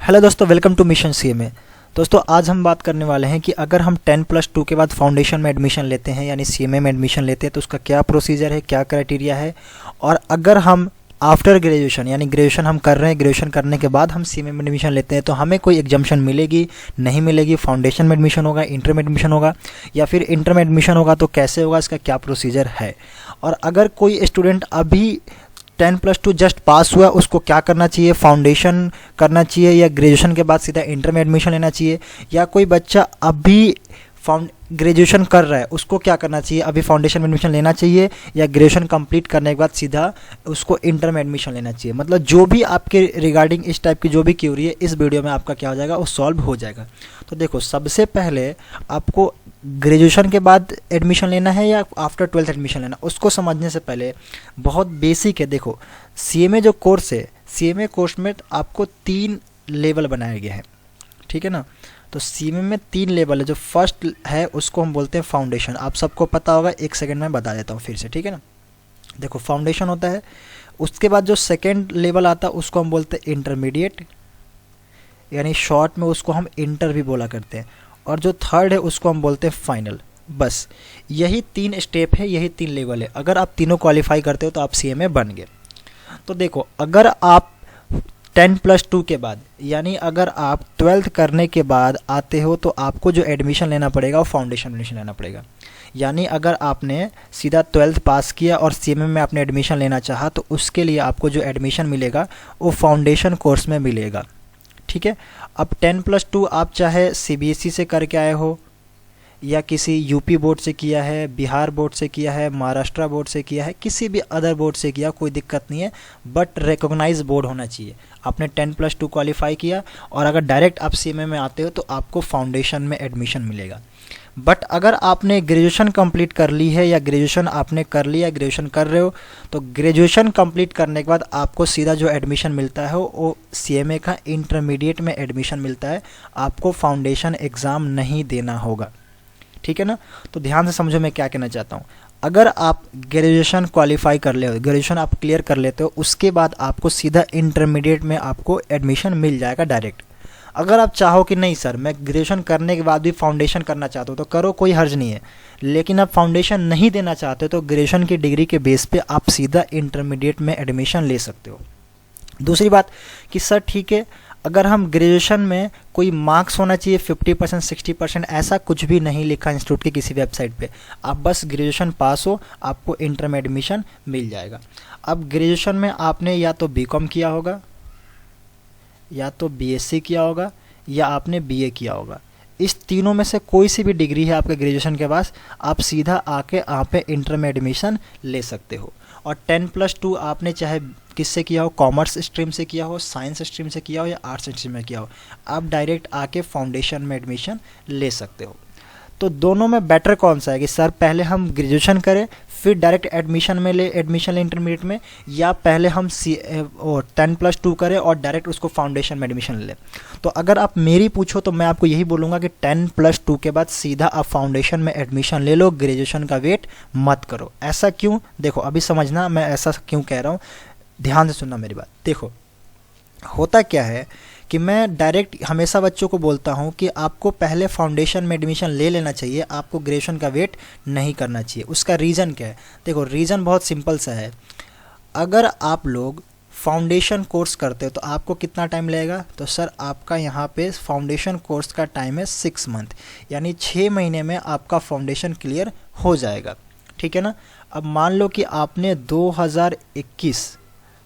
Hello दोस्तों, welcome two mission CMA. दोस्तों आज हम बात करने वाले हैं कि अगर हम 10+2 के बाद फाउंडेशन में एडमिशन लेते हैं यानी सीएमए में एडमिशन लेते हैं तो उसका क्या प्रोसीजर है, क्या क्राइटेरिया है। और अगर हम आफ्टर ग्रेजुएशन यानी ग्रेजुएशन हम कर रहे हैं, ग्रेजुएशन करने के बाद हम सीएमए में एडमिशन लेते हैं तो हमें कोई एग्जाम्शन मिलेगी नहीं मिलेगी, फाउंडेशन में एडमिशन होगा, इंटर में एडमिशन होगा या फिर इंटर में एडमिशन होगा तो कैसे होगा, इसका क्या प्रोसीजर है। और अगर कोई स्टूडेंट अभी 10+2 जस्ट पास हुआ उसको क्या करना चाहिए, फाउंडेशन करना चाहिए या ग्रेजुएशन के बाद सीधा इंटर में एडमिशन लेना चाहिए, या कोई बच्चा अभी ग्रेजुएशन कर रहा है उसको क्या करना चाहिए, अभी फाउंडेशन में एडमिशन लेना चाहिए या ग्रेजुएशन कंप्लीट करने के बाद सीधा उसको इंटर में एडमिशन लेना चाहिए। मतलब जो भी आपके रिगार्डिंग इस टाइप की जो भी क्यूरी है इस वीडियो में आपका क्या हो जाएगा, वो सॉल्व हो जाएगा। तो देखो, सबसे पहले आपको ग्रेजुएशन के बाद एडमिशन लेना है या आफ्टर 12th एडमिशन लेना, उसको समझने से पहले बहुत बेसिक है। देखो, सीएमए जो कोर्स है, सीएमए कोर्स में आपको 3 लेवल बनाए गए हैं, ठीक है ना। तो सीएमए में 3 लेवल है। जो फर्स्ट है उसको हम बोलते हैं फाउंडेशन। आप सबको पता होगा, एक सेकंड में बता देता हूँ फिर से, ठीक है ना। देखो, फाउंडेशन होता है। उसके बाद जो सेकंड लेवल आता है उसको हम बोलते हैं इंटरमीडिएट, यानी शॉर्ट में उसको हम इंटर भी बोला करते हैं। और जो थर्ड है उसको हम बोलते हैं फाइनल। बस यही 3 स्टेप है, यही 3 लेवल है। अगर आप तीनों क्वालिफाई करते हो तो आप सीएमए बन गए। तो देखो, अगर आप 10+2 के बाद यानी अगर आप 12th करने के बाद आते हो तो आपको जो एडमिशन लेना पड़ेगा वो फाउंडेशन एडमिशन लेना पड़ेगा। यानी अगर आपने सीधा 12th पास किया और सीएमए में आपने एडमिशन लेना चाहा तो उसके लिए आपको जो एडमिशन मिलेगा वो फाउंडेशन कोर्स में मिलेगा, ठीक है। अब 10+2 आप चाहे सीबीएसई से करके आए हो या किसी यूपी बोर्ड से किया है, बिहार बोर्ड से किया है, महाराष्ट्र बोर्ड से किया है, किसी भी अदर बोर्ड से किया, कोई दिक्कत नहीं है, बट रिकॉग्नाइज बोर्ड होना चाहिए। आपने 10+2 क्वालिफाई किया और अगर डायरेक्ट आप सीएमए में आते हो तो आपको फाउंडेशन में एडमिशन मिलेगा। बट अगर आपने ग्रेजुएशन कंप्लीट कर ली है या ग्रेजुएशन आपने कर लिया, ग्रेजुएशन कर रहे हो, तो ग्रेजुएशन कंप्लीट करने के बाद आपको सीधा जो एडमिशन मिलता है वो सीएमए का इंटरमीडिएट में एडमिशन मिलता है। आपको फाउंडेशन एग्ज़ाम नहीं देना होगा, ठीक है ना। तो ध्यान से समझो मैं क्या कहना चाहता हूँ। अगर आप ग्रेजुएशन क्वालिफाई कर ले, ग्रेजुएशन आप क्लियर कर लेते हो, उसके बाद आपको सीधा इंटरमीडिएट में आपको एडमिशन मिल जाएगा डायरेक्ट। अगर आप चाहो कि नहीं सर मैं ग्रेजुएशन करने के बाद भी फाउंडेशन करना चाहता हूँ तो करो, कोई हर्ज नहीं है। लेकिन आप फाउंडेशन नहीं देना चाहते तो ग्रेजुएशन की डिग्री के बेस पे आप सीधा इंटरमीडिएट में एडमिशन ले सकते हो। दूसरी बात कि सर ठीक है, अगर हम ग्रेजुएशन में कोई मार्क्स होना चाहिए 50% 60%, ऐसा कुछ भी नहीं लिखा इंस्टीट्यूट की किसी वेबसाइट पे। आप बस ग्रेजुएशन पास हो, आपको इंटर में एडमिशन मिल जाएगा। अब ग्रेजुएशन में आपने या तो बीकॉम किया होगा, या तो बीएससी किया होगा, या आपने बीए किया होगा। इस तीनों में से कोई सी भी डिग्री है आपके ग्रेजुएशन के पास, आप सीधा आके यहाँ पे इंटर में एडमिशन ले सकते हो। और 10+2 आपने चाहे किससे किया हो, कॉमर्स स्ट्रीम से किया हो, साइंस स्ट्रीम से किया हो या आर्ट्स स्ट्रीम में किया हो, आप डायरेक्ट आके फाउंडेशन में एडमिशन ले सकते हो। तो दोनों में बेटर कौन सा है कि सर पहले हम ग्रेजुएशन करें फिर डायरेक्ट एडमिशन ले इंटरमीडिएट में, या पहले हम 10+2 करें और डायरेक्ट उसको फाउंडेशन में एडमिशन ले। तो अगर आप मेरी पूछो तो मैं आपको यही बोलूँगा कि 10+2 के बाद सीधा आप फाउंडेशन में एडमिशन ले लो, ग्रेजुएशन का वेट मत करो। ऐसा क्यों, देखो अभी समझना मैं ऐसा क्यों कह रहा हूँ, ध्यान से सुनना मेरी बात। देखो, होता क्या है कि मैं डायरेक्ट हमेशा बच्चों को बोलता हूँ कि आपको पहले फाउंडेशन में एडमिशन ले लेना चाहिए, आपको ग्रेजुएशन का वेट नहीं करना चाहिए। उसका रीज़न क्या है, देखो रीज़न बहुत सिंपल सा है। अगर आप लोग फाउंडेशन कोर्स करते हो तो आपको कितना टाइम लगेगा, तो सर आपका यहाँ पे फाउंडेशन कोर्स का टाइम है 6 मंथ, यानी 6 महीने में आपका फाउंडेशन क्लियर हो जाएगा, ठीक है ना। अब मान लो कि आपने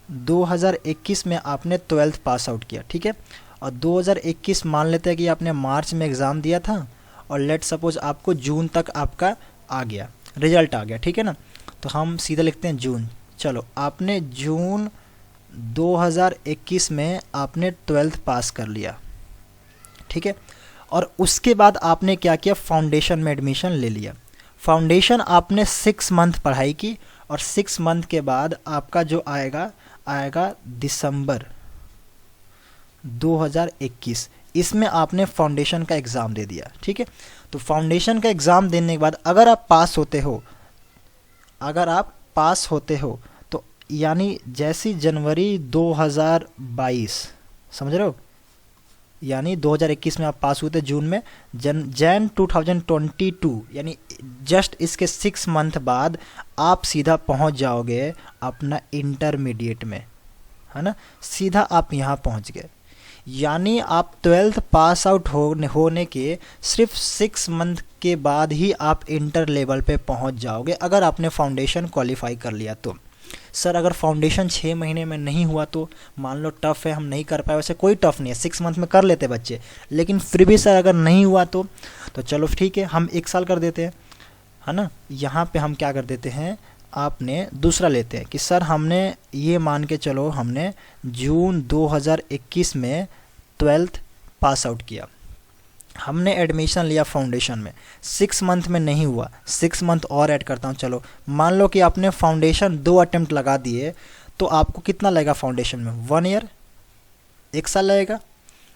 2021 में आपने 12th पास आउट किया, ठीक है, और 2021 मान लेते हैं कि आपने मार्च में एग्ज़ाम दिया था और लेट सपोज आपको जून तक आपका आ गया, रिजल्ट आ गया, ठीक है ना। तो हम सीधा लिखते हैं जून। चलो, आपने जून 2021 में आपने 12th पास कर लिया, ठीक है, और उसके बाद आपने क्या किया, फाउंडेशन में एडमिशन ले लिया। फाउंडेशन आपने 6 मंथ पढ़ाई की और 6 मंथ के बाद आपका जो आएगा दिसंबर 2021, इसमें आपने फाउंडेशन का एग्ज़ाम दे दिया, ठीक है। तो फाउंडेशन का एग्ज़ाम देने के बाद अगर आप पास होते हो तो यानी जैसी जनवरी 2022, समझ रहे हो, यानी 2021 में आप पास हुए थे जून में, जैन 2022 यानी जस्ट इसके 6 मंथ बाद आप सीधा पहुंच जाओगे अपना इंटरमीडिएट में, है ना, सीधा आप यहाँ पहुंच गए। यानी आप 12th पास आउट होने के सिर्फ 6 मंथ के बाद ही आप इंटर लेवल पे पहुंच जाओगे अगर आपने फाउंडेशन क्वालिफाई कर लिया तो। सर अगर फाउंडेशन 6 महीने में नहीं हुआ तो मान लो टफ़ है, हम नहीं कर पाए, वैसे कोई टफ़ नहीं है, 6 मंथ में कर लेते बच्चे, लेकिन फिर भी सर अगर नहीं हुआ तो चलो ठीक है हम 1 साल कर देते हैं, है ना। यहाँ पे हम क्या कर देते हैं, आपने दूसरा लेते हैं कि सर हमने ये मान के चलो हमने जून 2021 में 12th पास आउट किया, हमने एडमिशन लिया फाउंडेशन में, 6 मंथ में नहीं हुआ, 6 मंथ और ऐड करता हूँ, चलो मान लो कि आपने फाउंडेशन 2 अटेम्प्ट लगा दिए, तो आपको कितना लगेगा फाउंडेशन में, 1 ईयर, 1 साल लगेगा।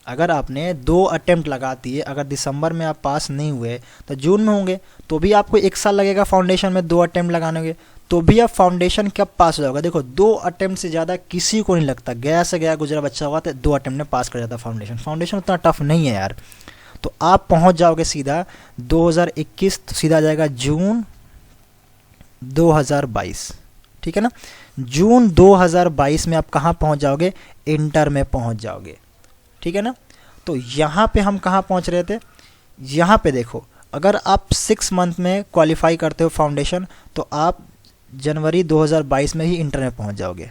अगर आपने 2 अटेम्प्ट लगा दिए, अगर दिसंबर में आप पास नहीं हुए तो जून में होंगे, तो भी आपको 1 साल लगेगा फाउंडेशन में 2 अटेम्प्ट लगाने के, तो भी आप फाउंडेशन कब पास हो जाओगे। देखो 2 अटेम्प्ट से ज़्यादा किसी को नहीं लगता, गया से गया गुजरा बच्चा हुआ तो 2 अटेम्प्ट में पास कर जाता फाउंडेशन उतना टफ नहीं है यार। तो आप पहुंच जाओगे सीधा 2021, तो सीधा आ जाएगा जून 2022, ठीक है ना। जून 2022 में आप कहाँ पहुंच जाओगे, इंटर में पहुंच जाओगे, ठीक है ना। तो यहाँ पे हम कहाँ पहुँच रहे थे, यहाँ पे देखो अगर आप 6 मंथ में क्वालिफाई करते हो फाउंडेशन तो आप जनवरी 2022 में ही इंटर में पहुँच जाओगे,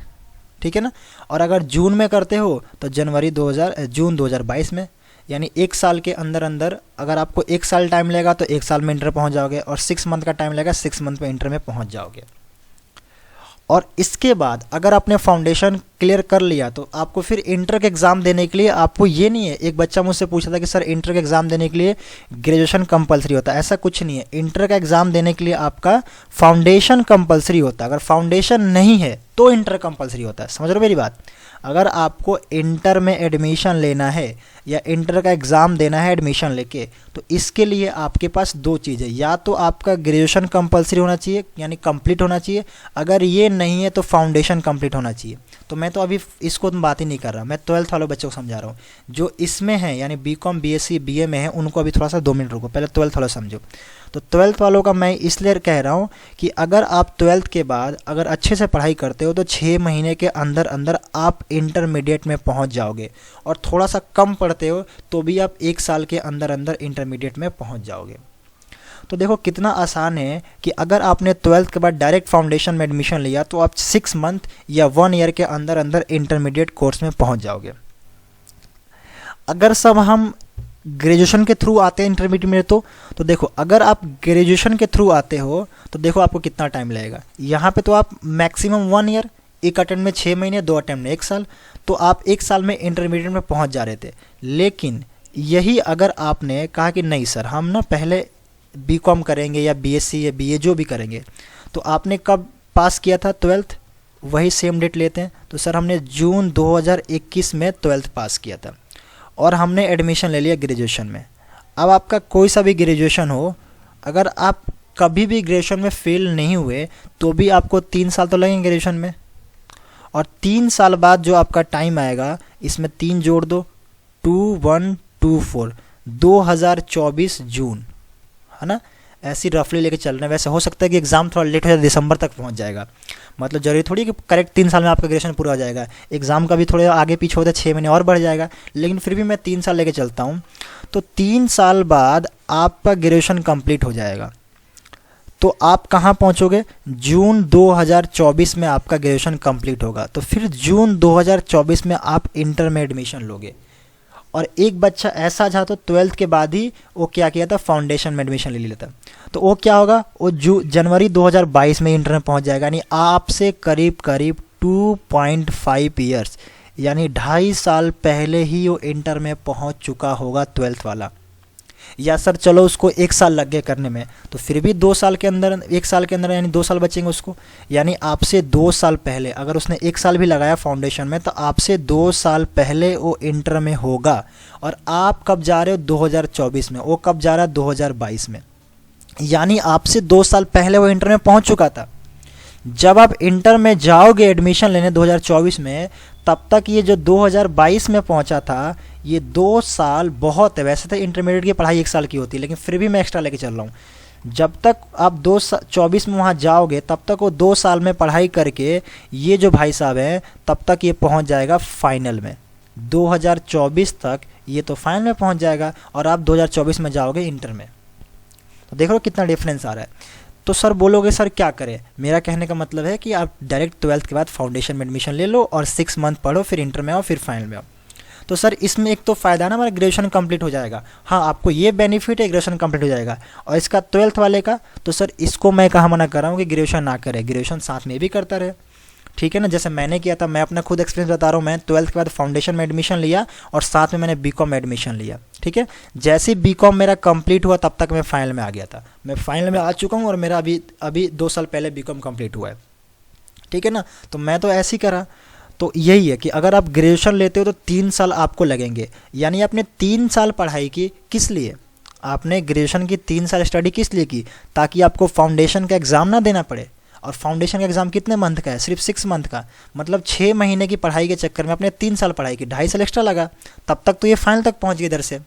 ठीक है ना। और अगर जून में करते हो तो जून 2022 में, यानी 1 साल के अंदर अंदर अगर आपको 1 साल टाइम लगेगा तो 1 साल में इंटर पहुंच जाओगे, और 6 मंथ का टाइम लगेगा 6 मंथ में इंटर में पहुंच जाओगे। और इसके बाद अगर आपने फाउंडेशन क्लियर कर लिया तो आपको फिर इंटर के एग्ज़ाम देने के लिए, आपको ये नहीं है, एक बच्चा मुझसे पूछा था कि सर इंटर के एग्ज़ाम देने के लिए ग्रेजुएशन कंपलसरी होता है, ऐसा कुछ नहीं है। इंटर का एग्ज़ाम देने के लिए आपका फाउंडेशन कंपलसरी होता है, अगर फाउंडेशन नहीं है तो इंटर कंपलसरी होता है, समझ रहे हो मेरी बात। अगर आपको इंटर में एडमिशन लेना है या इंटर का एग्ज़ाम देना है एडमिशन लेके, तो इसके लिए आपके पास 2 चीज़ें, या तो आपका ग्रेजुएशन कंपलसरी होना चाहिए यानी कंप्लीट होना चाहिए, अगर ये नहीं है तो फाउंडेशन कंप्लीट होना चाहिए। तो मैं तो अभी इसको बात ही नहीं कर रहा, मैं 12th वालों बच्चों को समझा रहा हूँ, जो इसमें है यानी बीकॉम बीएससी बीए में है उनको अभी थोड़ा सा 2 मिनट रुको, पहले 12th वालों समझो। तो 12th वालों का मैं इसलिए कह रहा हूँ कि अगर आप 12th के बाद अगर अच्छे से पढ़ाई करते हो तो 6 महीने के अंदर अंदर आप इंटरमीडिएट में पहुँच जाओगे, और थोड़ा सा कम पढ़ते हो तो भी आप 1 साल के अंदर अंदर इंटरमीडिएट में पहुँच जाओगे। तो देखो कितना आसान है कि अगर आपने 12th के बाद डायरेक्ट फाउंडेशन में एडमिशन लिया तो आप 6 मंथ या 1 ईयर के अंदर अंदर इंटरमीडिएट कोर्स में पहुंच जाओगे। अगर सब हम ग्रेजुएशन के थ्रू आते हैं इंटरमीडिएट में तो देखो अगर आप ग्रेजुएशन के थ्रू आते हो तो देखो आपको कितना टाइम लगेगा। यहाँ पे तो आप मैक्सिमम 1 ईयर, 1 अटेम्प्ट में 6 महीने, 2 अटेम्प्ट में 1 साल, तो आप 1 साल में इंटरमीडिएट में पहुँच जा रहे थे। लेकिन यही अगर आपने कहा कि नहीं सर हम ना पहले बीकॉम करेंगे या बीएससी या बीए जो भी करेंगे, तो आपने कब पास किया था 12th, वही सेम डेट लेते हैं। तो सर हमने जून 2021 में 12th पास किया था और हमने एडमिशन ले लिया ग्रेजुएशन में। अब आपका कोई सा भी ग्रेजुएशन हो, अगर आप कभी भी ग्रेजुएशन में फेल नहीं हुए तो भी आपको 3 साल तो लगेंगे ग्रेजुएशन में, और 3 साल बाद जो आपका टाइम आएगा इसमें 3 जोड़ दो, 2124 2024 जून, है ना। ऐसी रफली लेके चल रहे हैं। वैसे हो सकता है कि एग्ज़ाम थोड़ा लेट हो जाए, दिसंबर तक पहुंच जाएगा, मतलब जरूरी थोड़ी कि करेक्ट 3 साल में आपका ग्रेजुएशन पूरा हो जाएगा। एग्ज़ाम का भी थोड़े आगे पीछे होता है, 6 महीने और बढ़ जाएगा, लेकिन फिर भी मैं 3 साल लेके चलता हूँ। तो 3 साल बाद आपका ग्रेजुएशन कंप्लीट हो जाएगा, तो आप कहाँ पहुँचोगे, जून 2024 में आपका ग्रेजुएशन कंप्लीट होगा। तो फिर जून 2024 में आप इंटर में एडमिशन लोगे। और एक बच्चा ऐसा था तो 12th के बाद ही वो क्या किया था, फाउंडेशन में एडमिशन ले लेता। तो वो क्या होगा, वो जनवरी 2022 में इंटर में पहुंच जाएगा, यानी आपसे करीब करीब 2.5 ईयर्स यानी 2.5 साल पहले ही वो इंटर में पहुंच चुका होगा 12th वाला। या सर चलो उसको 1 साल लग गए करने में, तो फिर भी 2 साल के अंदर, 1 साल के अंदर यानी 2 साल बचेंगे उसको, यानी आपसे 2 साल पहले, अगर उसने 1 साल भी लगाया फाउंडेशन में तो आपसे 2 साल पहले वो इंटर में होगा। और आप कब जा रहे हो, 2024 में, वो कब जा रहा है 2022 में, यानी आपसे 2 साल पहले वो इंटर में पहुंच चुका था। जब आप इंटर में जाओगे एडमिशन लेने 2024 में, तब तक ये जो 2022 में पहुंचा था, ये 2 साल बहुत है। वैसे तो इंटरमीडिएट की पढ़ाई 1 साल की होती है, लेकिन फिर भी मैं एक्स्ट्रा लेके चल रहा हूँ। जब तक आप 2024 में वहाँ जाओगे तब तक वो 2 साल में पढ़ाई करके ये जो भाई साहब हैं तब तक ये पहुँच जाएगा फाइनल में। 2024 तक ये तो फाइनल में पहुँच जाएगा और आप 2024 में जाओगे इंटर में। तो देख लो कितना डिफरेंस आ रहा है। तो सर बोलोगे सर क्या करें? मेरा कहने का मतलब है कि आप डायरेक्ट 12th के बाद फाउंडेशन में एडमिशन ले लो और 6 मंथ पढ़ो, फिर इंटर में आओ, फिर फाइनल में आओ। तो सर इसमें एक तो फ़ायदा ना, हमारा ग्रेजुएशन कंप्लीट हो जाएगा। हाँ, आपको ये बेनिफिट है, ग्रेजुएशन कंप्लीट हो जाएगा। और इसका 12th वाले का, तो सर इसको मैं कहाँ मना कर रहा हूँ कि ग्रेजुएशन ना करे, ग्रेजुएशन साथ में भी करता रहे। ठीक है ना, जैसे मैंने किया था, मैं अपना खुद एक्सपीरियंस बता रहा हूँ। मैं 12th के बाद फाउंडेशन में एडमिशन लिया और साथ में मैंने बीकॉम में एडमिशन लिया। ठीक है, जैसे ही बीकॉम मेरा कंप्लीट हुआ तब तक मैं फाइनल में आ गया था। मैं फाइनल में आ चुका हूँ और मेरा अभी 2 साल पहले बीकॉम कंप्लीट हुआ है। ठीक है ना, तो मैं तो ऐसे ही करा। तो यही है कि अगर आप ग्रेजुएशन लेते हो तो 3 साल आपको लगेंगे। यानी आपने 3 साल पढ़ाई की, किस लिए? आपने ग्रेजुएशन की 3 साल स्टडी किस लिए की? ताकि आपको फाउंडेशन का एग्ज़ाम ना देना पड़े। और फाउंडेशन का एग्ज़ाम कितने मंथ का है? सिर्फ 6 मंथ का। मतलब 6 महीने की पढ़ाई के चक्कर में आपने 3 साल पढ़ाई की, 2.5 साल एक्स्ट्रा लगा, तब तक तो ये फाइनल तक पहुंच गए इधर से।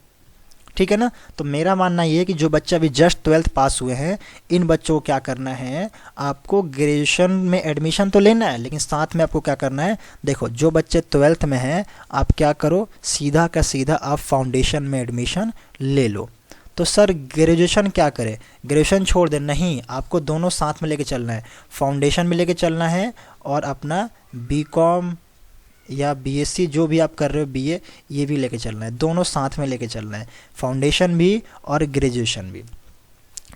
ठीक है ना, तो मेरा मानना ये है कि जो बच्चे अभी जस्ट 12th पास हुए हैं, इन बच्चों को क्या करना है, आपको ग्रेजुएशन में एडमिशन तो लेना है, लेकिन साथ में आपको क्या करना है, देखो जो बच्चे 12th में हैं, आप क्या करो, सीधा का सीधा आप फाउंडेशन में एडमिशन ले लो। तो सर ग्रेजुएशन क्या करें, ग्रेजुएशन छोड़ दे? नहीं, आपको दोनों साथ में लेके चलना है। फाउंडेशन भी लेके चलना है और अपना बीकॉम या बीएससी जो भी आप कर रहे हो, बीए, ये भी लेके चलना है। दोनों साथ में लेके चलना है, फाउंडेशन भी और ग्रेजुएशन भी।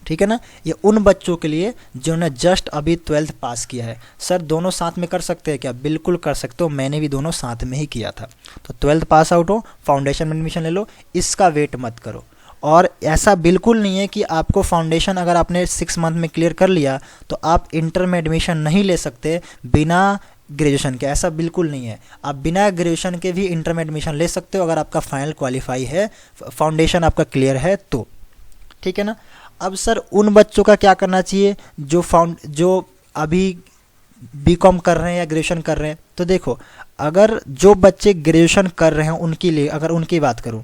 ठीक है ना, ये उन बच्चों के लिए जिन्होंने जस्ट अभी 12th पास किया है। सर दोनों साथ में कर सकते हैं क्या? बिल्कुल कर सकते हो, मैंने भी दोनों साथ में ही किया था। तो 12th पास आउट हो, फाउंडेशन में एडमिशन ले लो, इसका वेट मत करो। और ऐसा बिल्कुल नहीं है कि आपको फाउंडेशन अगर आपने 6 मंथ में क्लियर कर लिया तो आप इंटर में एडमिशन नहीं ले सकते बिना ग्रेजुएशन के। ऐसा बिल्कुल नहीं है, आप बिना ग्रेजुएशन के भी इंटर में एडमिशन ले सकते हो अगर आपका फाइनल क्वालिफाई है, फाउंडेशन आपका क्लियर है तो। ठीक है ना, अब सर उन बच्चों का क्या करना चाहिए जो अभी बीकॉम कर रहे हैं या ग्रेजुएशन कर रहे हैं? तो देखो, अगर जो बच्चे ग्रेजुएशन कर रहे हैं उनके लिए अगर उनकी बात करूं,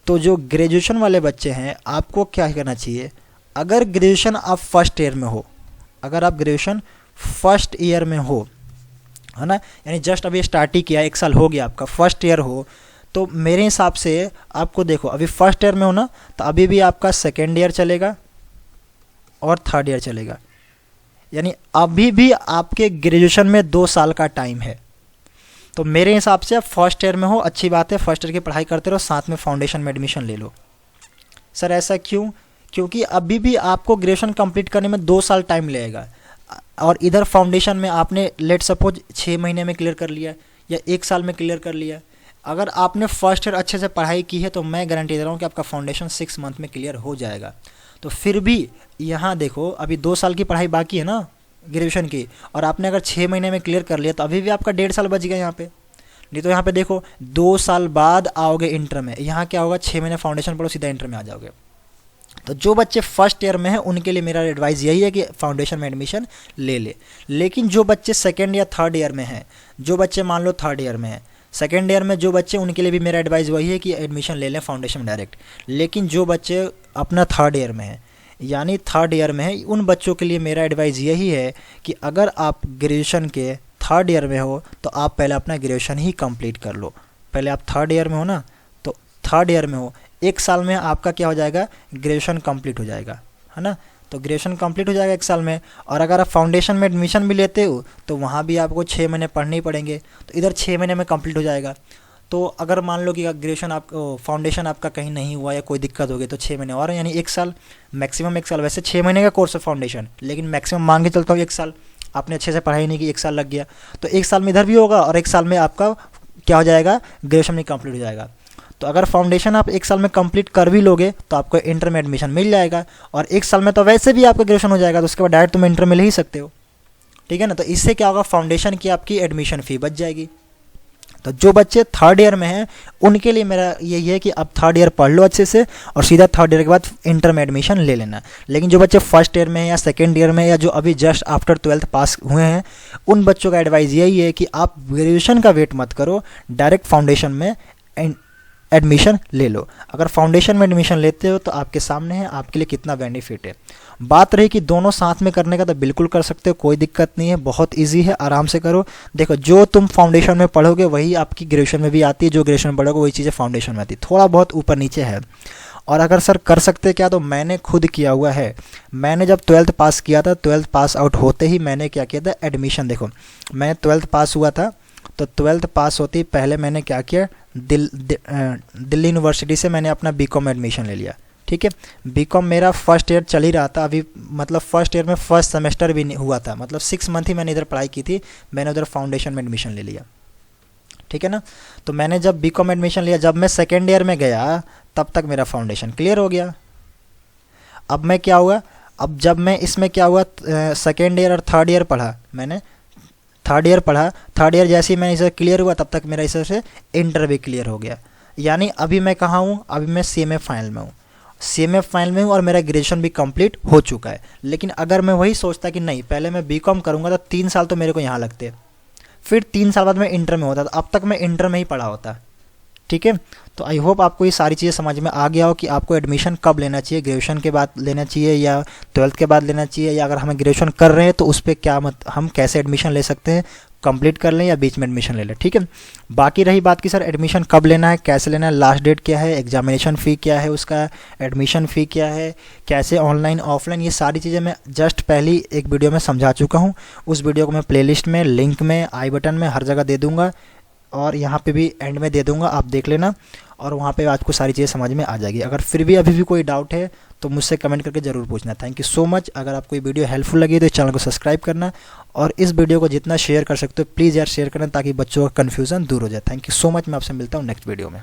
तो जो ग्रेजुएशन वाले बच्चे हैं आपको क्या करना चाहिए, अगर ग्रेजुएशन आप फर्स्ट ईयर में हो, अगर आप ग्रेजुएशन फर्स्ट ईयर में हो, है ना, यानी जस्ट अभी स्टार्ट ही किया, 1 साल हो गया आपका, फर्स्ट ईयर हो, तो मेरे हिसाब से आपको देखो अभी फर्स्ट ईयर में हो ना, तो अभी भी आपका सेकेंड ईयर चलेगा और थर्ड ईयर चलेगा। यानी अभी भी आपके ग्रेजुएशन में 2 साल का टाइम है। तो मेरे हिसाब से आप फर्स्ट ईयर में हो, अच्छी बात है, फर्स्ट ईयर की पढ़ाई करते रहो, साथ में फाउंडेशन में एडमिशन ले लो। सर ऐसा क्यों? क्योंकि अभी भी आपको ग्रेजुएशन कंप्लीट करने में 2 साल टाइम लगेगा और इधर फाउंडेशन में आपने लेट सपोज 6 महीने में क्लियर कर लिया या 1 साल में क्लियर कर लिया। अगर आपने फर्स्ट ईयर अच्छे से पढ़ाई की है तो मैं गारंटी दे रहा हूँ कि आपका फाउंडेशन 6 मंथ में क्लियर हो जाएगा। तो फिर भी यहाँ देखो अभी 2 साल की पढ़ाई बाकी है ना ग्रेजुएशन की, और आपने अगर 6 महीने में क्लियर कर लिया तो अभी भी आपका 1.5 साल बच गया यहाँ पे। नहीं तो यहाँ पे देखो 2 साल बाद आओगे इंटर में, यहाँ क्या होगा, 6 महीने फाउंडेशन पढ़ो, सीधा इंटर में आ जाओगे। तो जो बच्चे फर्स्ट ईयर में हैं उनके लिए मेरा एडवाइस यही है कि फाउंडेशन में एडमिशन ले ले। लेकिन जो बच्चे सेकेंड या थर्ड ईयर में हैं, जो बच्चे मान लो थर्ड ईयर में हैं, सेकेंड ईयर में जो बच्चे, उनके लिए भी मेरा एडवाइस वही है कि एडमिशन ले लें फाउंडेशन में डायरेक्ट। लेकिन जो बच्चे अपना थर्ड ईयर में हैं, यानी थर्ड ईयर में है, उन बच्चों के लिए मेरा एडवाइस यही है कि अगर आप ग्रेजुएशन के थर्ड ईयर में हो तो आप पहले अपना ग्रेजुएशन ही कंप्लीट कर लो। पहले आप थर्ड ईयर में हो ना, तो थर्ड ईयर में हो, 1 साल में आपका क्या हो जाएगा, ग्रेजुएशन कंप्लीट हो जाएगा, है ना। तो ग्रेजुएशन कंप्लीट हो जाएगा 1 साल में। और अगर आप फाउंडेशन में एडमिशन भी लेते हो तो वहाँ भी आपको 6 महीने पढ़ने ही पड़ेंगे, तो इधर 6 महीने में कंप्लीट हो जाएगा। तो अगर मान लो कि ग्रेजुएशन आप फाउंडेशन आपका कहीं नहीं हुआ या कोई दिक्कत हो गई तो 6 महीने और, यानी 1 साल, मैक्सिमम 1 साल। वैसे 6 महीने का कोर्स है फाउंडेशन, लेकिन मैक्सिमम मान के चलता हूँ 1 साल। आपने अच्छे से पढ़ाई नहीं की, 1 साल लग गया, तो 1 साल में इधर भी होगा और 1 साल में आपका क्या हो जाएगा, ग्रेजुएशन भी कंप्लीट हो जाएगा। तो अगर फाउंडेशन आप 1 साल में कंप्लीट कर भी लोगे तो आपको इंटर में एडमिशन मिल जाएगा, और 1 साल में तो वैसे भी आपका ग्रेजुएशन हो जाएगा, तो उसके बाद डायरेक्ट तुम इंटर में ले ही सकते हो। ठीक है ना, तो इससे क्या होगा, फाउंडेशन की आपकी एडमिशन फ़ी बच जाएगी। तो जो बच्चे थर्ड ईयर में हैं उनके लिए मेरा यही है कि अब थर्ड ईयर पढ़ लो अच्छे से और सीधा थर्ड ईयर के बाद इंटर में एडमिशन ले लेना। लेकिन जो बच्चे फर्स्ट ईयर में हैं या सेकेंड ईयर में या जो अभी जस्ट आफ्टर 12th पास हुए हैं, उन बच्चों का एडवाइस यही है कि आप ग्रेजुएशन का वेट मत करो, डायरेक्ट फाउंडेशन में एडमिशन ले लो। अगर फाउंडेशन में एडमिशन लेते हो तो आपके सामने है आपके लिए कितना बेनिफिट है। बात रही कि दोनों साथ में करने का, तो बिल्कुल कर सकते हो, कोई दिक्कत नहीं है, बहुत इजी है, आराम से करो। देखो जो तुम फाउंडेशन में पढ़ोगे वही आपकी ग्रेजुएशन में भी आती है, जो ग्रेजुएशन में पढ़ोगे वही चीज़ें फाउंडेशन में आती है, थोड़ा बहुत ऊपर नीचे है। और अगर सर कर सकते क्या, तो मैंने खुद किया हुआ है। मैंने जब 12th पास किया था, 12th पास आउट होते ही मैंने क्या किया था, एडमिशन। देखो मैं 12th पास हुआ था, तो 12th पास होती पहले मैंने क्या किया, दिल्ली यूनिवर्सिटी से मैंने अपना बीकॉम एडमिशन ले लिया। ठीक है, बीकॉम मेरा फर्स्ट ईयर चल ही रहा था अभी, मतलब फर्स्ट ईयर में फर्स्ट सेमेस्टर भी नहीं हुआ था, मतलब 6 मंथ ही मैंने इधर पढ़ाई की थी, मैंने उधर फाउंडेशन में एडमिशन ले लिया। ठीक है ना, तो मैंने जब बीकॉम एडमिशन लिया, जब मैं सेकेंड ईयर में गया तब तक मेरा फाउंडेशन क्लियर हो गया। अब मैं क्या हुआ, अब जब मैं इसमें क्या हुआ, सेकेंड ईयर और थर्ड ईयर पढ़ा, मैंने थर्ड ईयर पढ़ा, थर्ड ईयर जैसे ही मैंने इसे क्लियर हुआ तब तक मेरा इस से इंटर भी क्लियर हो गया। यानी अभी मैं कहाँ हूँ, अभी मैं CMA फाइनल में हूँ, CMA फाइनल में हूँ और मेरा ग्रेजुएशन भी कंप्लीट हो चुका है। लेकिन अगर मैं वही सोचता कि नहीं पहले मैं बीकॉम करूँगा तो 3 साल तो मेरे को यहाँ लगते, फिर 3 साल बाद मैं इंटर में होता, तो अब तक मैं इंटर में ही पढ़ा होता। ठीक है, तो आई होप आपको ये सारी चीज़ें समझ में आ गया हो कि आपको एडमिशन कब लेना चाहिए, ग्रेजुएशन के बाद लेना चाहिए या 12th के बाद लेना चाहिए, या अगर हमें ग्रेजुएशन कर रहे हैं तो उस पर क्या हम कैसे एडमिशन ले सकते हैं, कंप्लीट कर लें या बीच में एडमिशन ले लें। ठीक है, बाकी रही बात कि सर एडमिशन कब लेना है, कैसे लेना है, लास्ट डेट क्या है, एग्जामिनेशन फ़ी क्या है, उसका एडमिशन फ़ी क्या है, कैसे ऑनलाइन ऑफलाइन, ये सारी चीज़ें मैं जस्ट पहली एक वीडियो में समझा चुका हूँ। उस वीडियो को मैं प्लेलिस्ट में, लिंक में, आई बटन में हर जगह दे दूँगा और यहाँ पे भी एंड में दे दूँगा, आप देख लेना और वहाँ पे आपको सारी चीज़ें समझ में आ जाएगी। अगर फिर भी अभी भी कोई डाउट है तो मुझसे कमेंट करके ज़रूर पूछना। Thank you so much. अगर आपको ये वीडियो हेल्पफुल लगी तो इस चैनल को सब्सक्राइब करना और इस वीडियो को जितना शेयर कर सकते हो प्लीज़ यार शेयर करना, ताकि बच्चों का कन्फ्यूज़न दूर हो जाए। Thank you so much. मैं आपसे मिलता हूँ नेक्स्ट वीडियो में।